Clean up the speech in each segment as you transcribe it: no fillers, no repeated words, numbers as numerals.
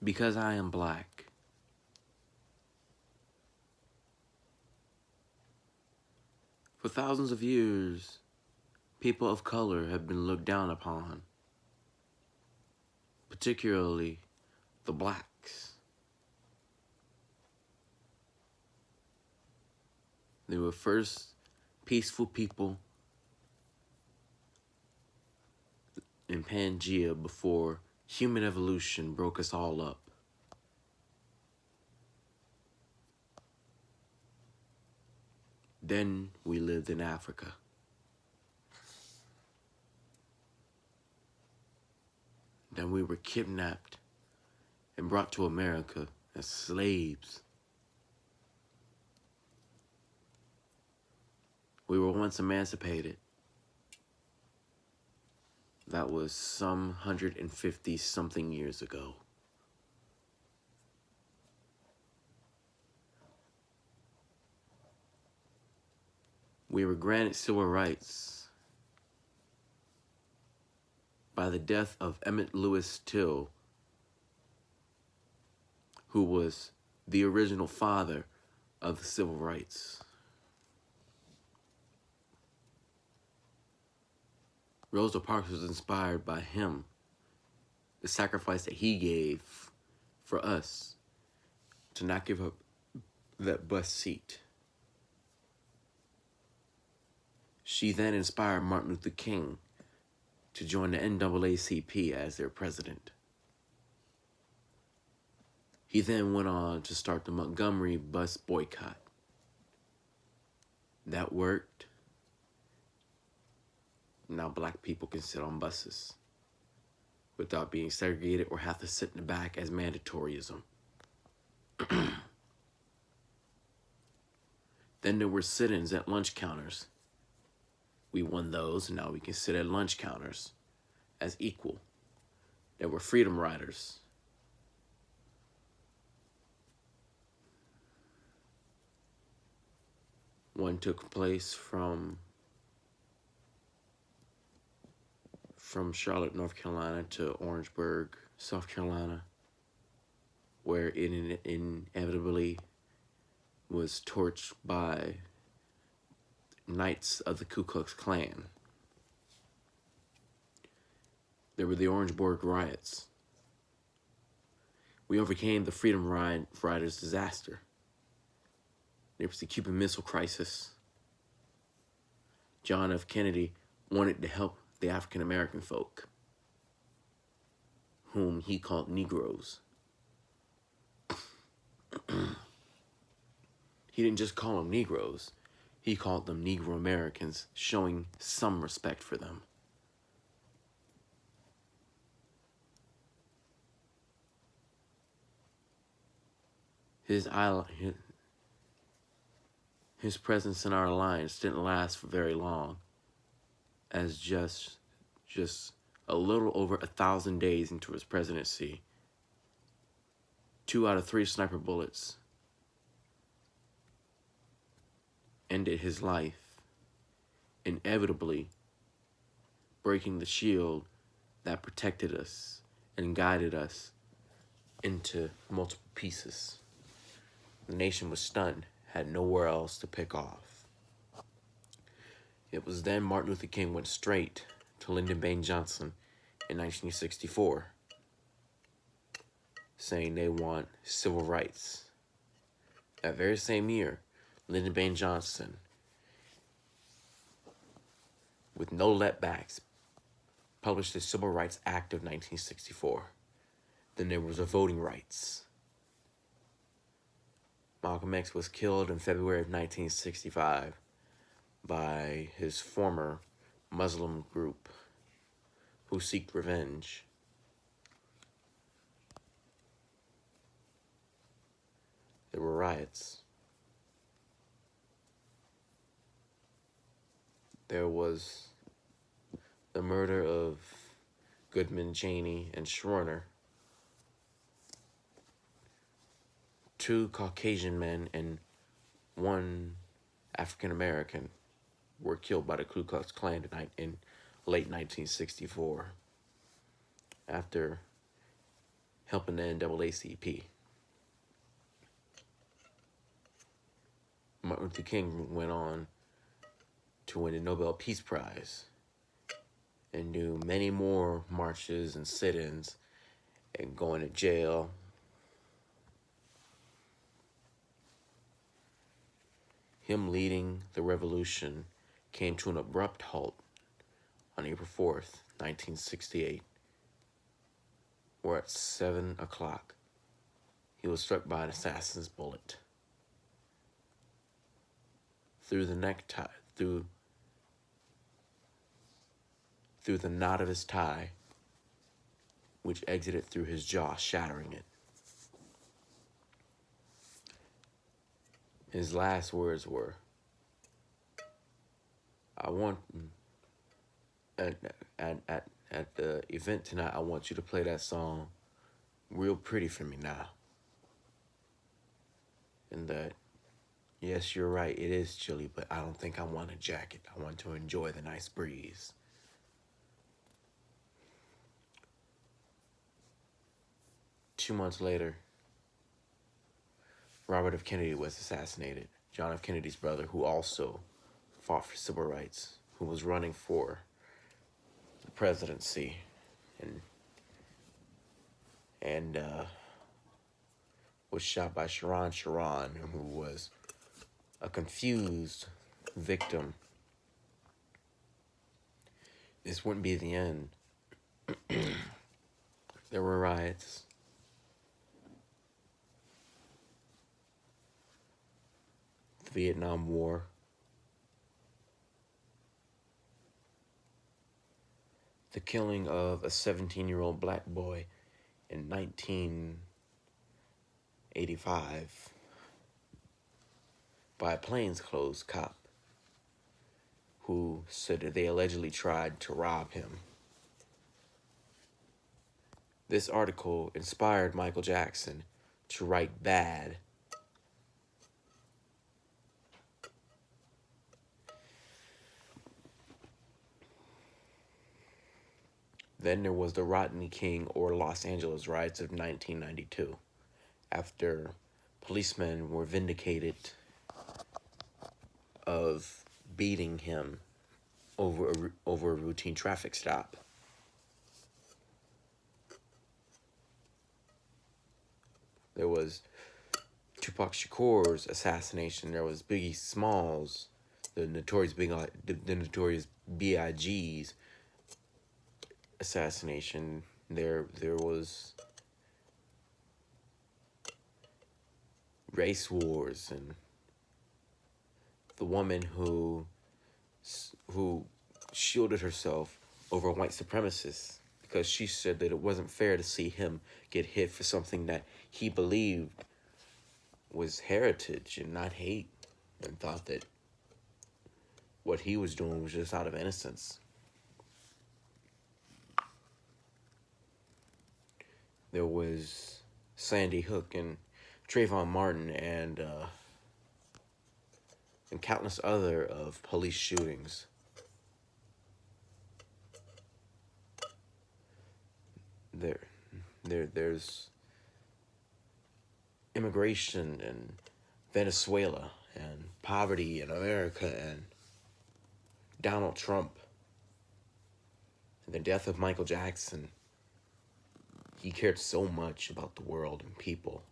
Because I am black. For thousands of years, people of color have been looked down upon, particularly the blacks. They were first peaceful people in Pangea before human evolution broke us all up. Then we lived in Africa. Then we were kidnapped and brought to America as slaves. We were once emancipated. That was some 150 something years ago. We were granted civil rights by the death of Emmett Lewis Till, who was the original father of the civil rights. Rosa Parks was inspired by him, the sacrifice that he gave for us to not give up that bus seat. She then inspired Martin Luther King to join the NAACP as their president. He then went on to start the Montgomery bus boycott. That worked. Now black people can sit on buses without being segregated or have to sit in the back as mandatoryism. Then there were sit-ins at lunch counters. We won those, and now we can sit at lunch counters as equal. There were freedom riders. One took place from Charlotte, North Carolina to Orangeburg, South Carolina, where it inevitably was torched by knights of the Ku Klux Klan. There were the Orangeburg riots. We overcame the Freedom Riders disaster. There was the Cuban Missile Crisis. John F. Kennedy wanted to help the African American folk, whom he called Negroes. He didn't just call them Negroes, he called them Negro Americans, showing some respect for them. His presence in our alliance didn't last for very long, as just a little over 1,000 days into his presidency, 2 out of 3 sniper bullets ended his life, inevitably breaking the shield that protected us and guided us into multiple pieces. The nation was stunned, had nowhere else to pick off. It was then Martin Luther King went straight to Lyndon Baines Johnson in 1964, saying they want civil rights. That very same year, Lyndon Baines Johnson, with no letbacks, published the Civil Rights Act of 1964. Then there was the voting rights. Malcolm X was killed in February of 1965 by his former Muslim group who sought revenge. There were riots. There was the murder of Goodman, Janey, and Schwerner. 2 Caucasian men and 1 African American were killed by the Ku Klux Klan in late 1964 after helping the NAACP. Martin Luther King went on to win the Nobel Peace Prize and do many more marches and sit-ins and going to jail. Him leading the revolution came to an abrupt halt on April 4th, 1968, where at 7 o'clock he was struck by an assassin's bullet through the necktie, through the knot of his tie, which exited through his jaw, shattering it. His last words were, I want, at the event tonight, I want you to play that song real pretty for me now. And that, yes, you're right, it is chilly, but I don't think I want a jacket. I want to enjoy the nice breeze. Two months later, Robert F. Kennedy was assassinated. John F. Kennedy's brother, who also fought for civil rights, who was running for the presidency, and was shot by Sharon, who was a confused victim. This wouldn't be the end. There were riots. The Vietnam War. The killing of a 17-year-old black boy in 1985 by a plainclothes cop who said that they allegedly tried to rob him. This article inspired Michael Jackson to write Bad. Then there was the Rodney King or Los Angeles riots of 1992, after policemen were vindicated of beating him over a routine traffic stop. There was Tupac Shakur's assassination. There was Biggie Smalls, the notorious B.I.G.'s assassination. There was race wars, and the woman who shielded herself over white supremacists because she said that it wasn't fair to see him get hit for something that he believed was heritage and not hate, and thought that what he was doing was just out of innocence. There was Sandy Hook and Trayvon Martin and countless other of police shootings. There's immigration in Venezuela and poverty in America and Donald Trump and the death of Michael Jackson. He cared so much about the world and people.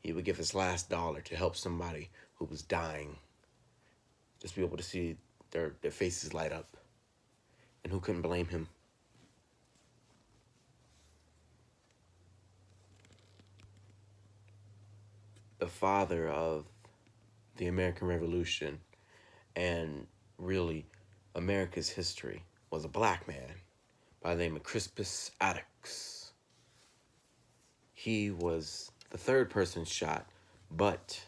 He would give his last dollar to help somebody who was dying, just be able to see their faces light up. And who couldn't blame him? The father of the American Revolution and really America's history was a black man by the name of Crispus Attucks. He was the third person shot, but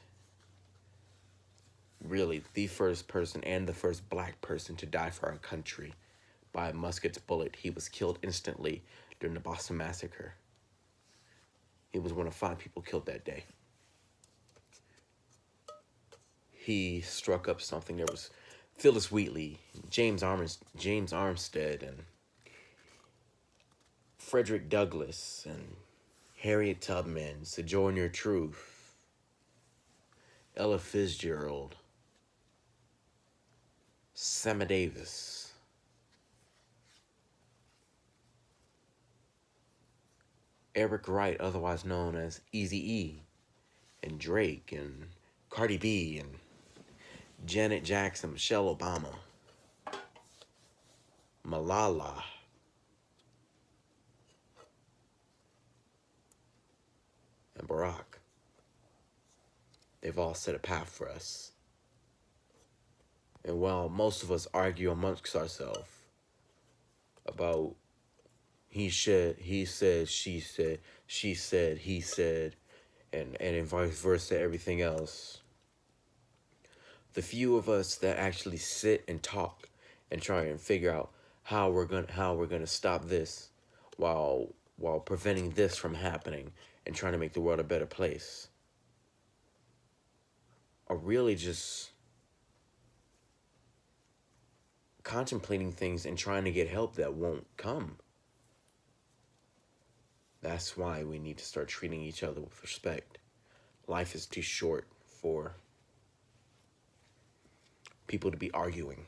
really the first person and the first black person to die for our country by a musket's bullet. He was killed instantly during the Boston Massacre. He was one of 5 people killed that day. He struck up something. There was Phyllis Wheatley, James Armstead, and Frederick Douglass, and Harriet Tubman, Sojourner Truth, Ella Fitzgerald, Sammy Davis, Eric Wright, otherwise known as Eazy-E, and Drake, and Cardi B, and Janet Jackson, Michelle Obama, Malala, and Barack. They've all set a path for us. And while most of us argue amongst ourselves about he said, she said, he said, and vice versa, everything else, the few of us that actually sit and talk and try and figure out how we're gonna stop this while preventing this from happening and trying to make the world a better place are really just contemplating things and trying to get help that won't come. That's why we need to start treating each other with respect. Life is too short for people to be arguing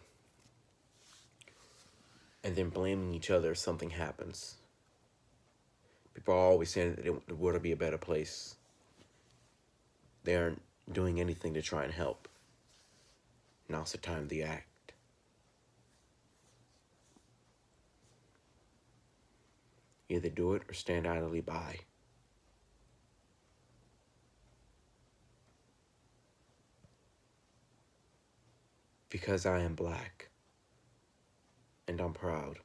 and then blaming each other if something happens. People are always saying that the world will be a better place. They aren't doing anything to try and help. Now's the time to act. Either do it or stand idly by. Because I am black, and I'm proud.